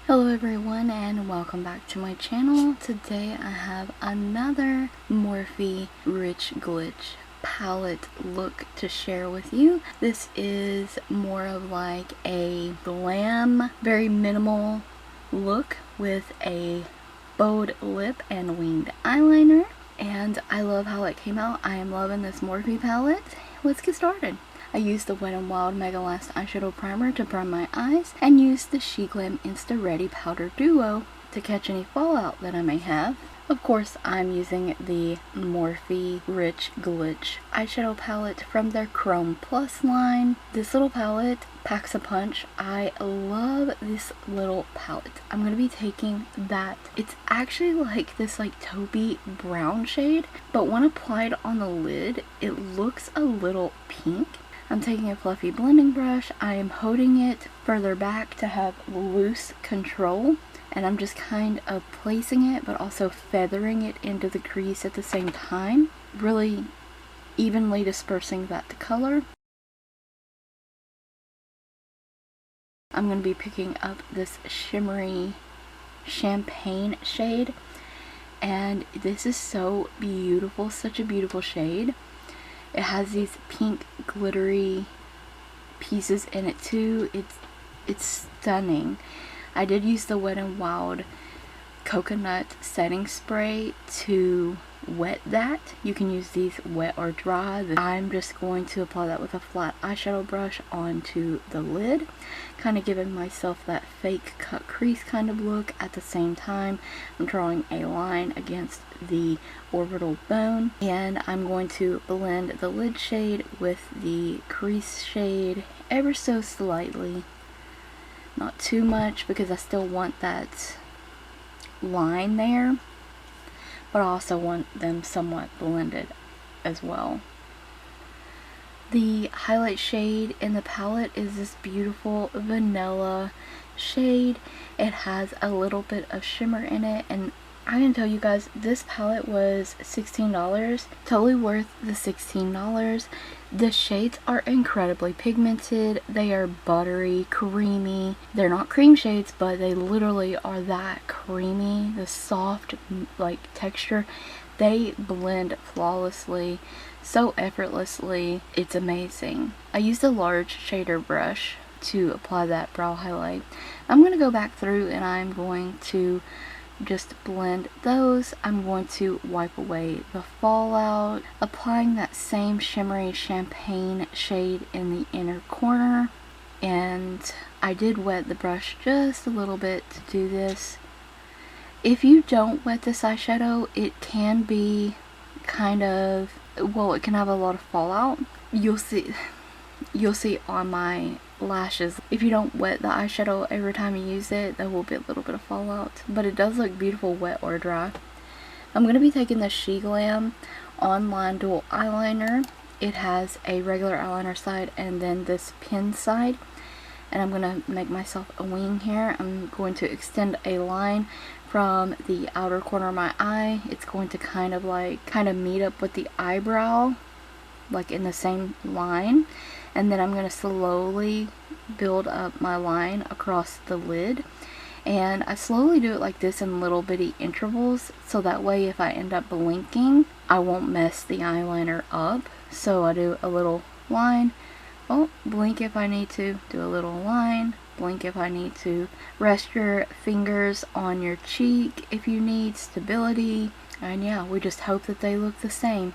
Hello everyone and welcome back to my channel. Today I have another Morphe Rich Glitch palette look to share with you. This is more of like a glam, very minimal look with a bold lip and winged eyeliner. And I love how it came out. I am loving this Morphe palette. Let's get started. I used the WetnWild Megalast eyeshadow primer to prime my eyes and used the Sheglam Insta Ready Powder Duo to catch any fallout that I may have. Of course, I'm using the Morphe Rich Glitch eyeshadow palette from their ChromaPlus line. This little palette packs a punch. I love this little palette. I'm going to be taking that. It's actually like this taupey brown shade, but when applied on the lid, it looks a little pink. I'm taking a fluffy blending brush. I am holding it further back to have loose control, and I'm just kind of placing it but also feathering it into the crease at the same time, really evenly dispersing that to color. I'm going to be picking up this shimmery champagne shade, and this is so beautiful, such a beautiful shade. It has these pink glittery pieces in it too. It's stunning. I did use the WetnWild coconut setting spray to wet that. You can use these wet or dry. I'm just going to apply that with a flat eyeshadow brush onto the lid, kind of giving myself that fake cut crease kind of look. At the same time, I'm drawing a line against the orbital bone, and I'm going to blend the lid shade with the crease shade ever so slightly, not too much because I still want that line there, but I also want them somewhat blended as well. The highlight shade in the palette is this beautiful vanilla shade. It has a little bit of shimmer in it, and I can tell you guys, this palette was $16. Totally worth the $16. The shades are incredibly pigmented. They are buttery, creamy. They're not cream shades, but they literally are that creamy. The soft texture. They blend flawlessly, so effortlessly. It's amazing. I used a large shader brush to apply that brow highlight. I'm going to go back through and I'm going to just blend those. I'm going to wipe away the fallout, applying that same shimmery champagne shade in the inner corner. And I did wet the brush just a little bit to do this. If you don't wet this eyeshadow, it can be kind of, well, it can have a lot of fallout. You'll see on my lashes, if you don't wet the eyeshadow every time you use it, there will be a little bit of fallout, but it does look beautiful wet or dry. I'm going to be taking the Sheglam Online Dual Eyeliner. It has a regular eyeliner side and then this pin side, and I'm going to make myself a wing here. I'm going to extend a line from the outer corner of my eye. It's going to kind of meet up with the eyebrow, like in the same line. And then I'm going to slowly build up my line across the lid. And I slowly do it like this in little bitty intervals, so that way if I end up blinking, I won't mess the eyeliner up. So I do a little line, blink if I need to, do a little line, blink if I need to. Rest your fingers on your cheek if you need stability. And yeah, we just hope that they look the same.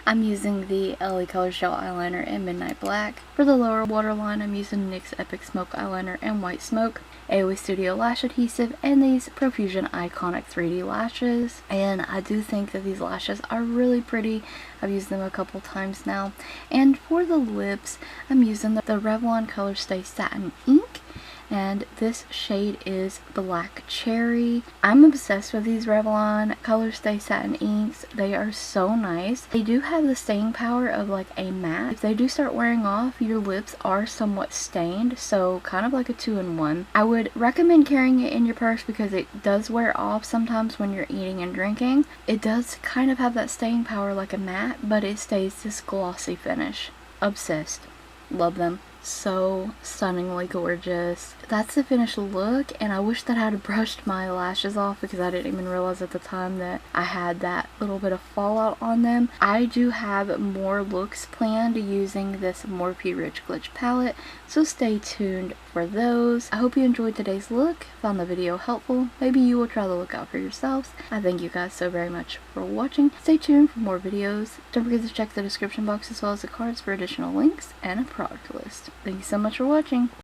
I'm using the Lacolors Gel Eyeliner in Midnight Black. For the lower waterline, I'm using NYX Epic Smoke Eyeliner in White Smoke, AOA Studio Lash Adhesive, and these Profusion Iconic 3D lashes. And I do think that these lashes are really pretty. I've used them a couple times now. And for the lips, I'm using the Revlon Colorstay Satin Ink. And this shade is Black Cherry. I'm obsessed with these Revlon Colorstay Satin Inks. They are so nice. They do have the staying power of like a matte. If they do start wearing off, your lips are somewhat stained, so kind of like a 2-in-1. I would recommend carrying it in your purse because it does wear off sometimes when you're eating and drinking. It does kind of have that staying power like a matte, but it stays this glossy finish. Obsessed. Love them. so stunningly gorgeous. That's the finished look, and I wish that I had brushed my lashes off because I didn't even realize at the time that I had that little bit of fallout on them. I do have more looks planned using this Morphe Rich Glitch palette, so stay tuned for those. I hope you enjoyed today's look, found the video helpful. Maybe you will try the look out for yourselves. I thank you guys so very much for watching. Stay tuned for more videos. Don't forget to check the description box as well as the cards for additional links and a product list. Thank you so much for watching.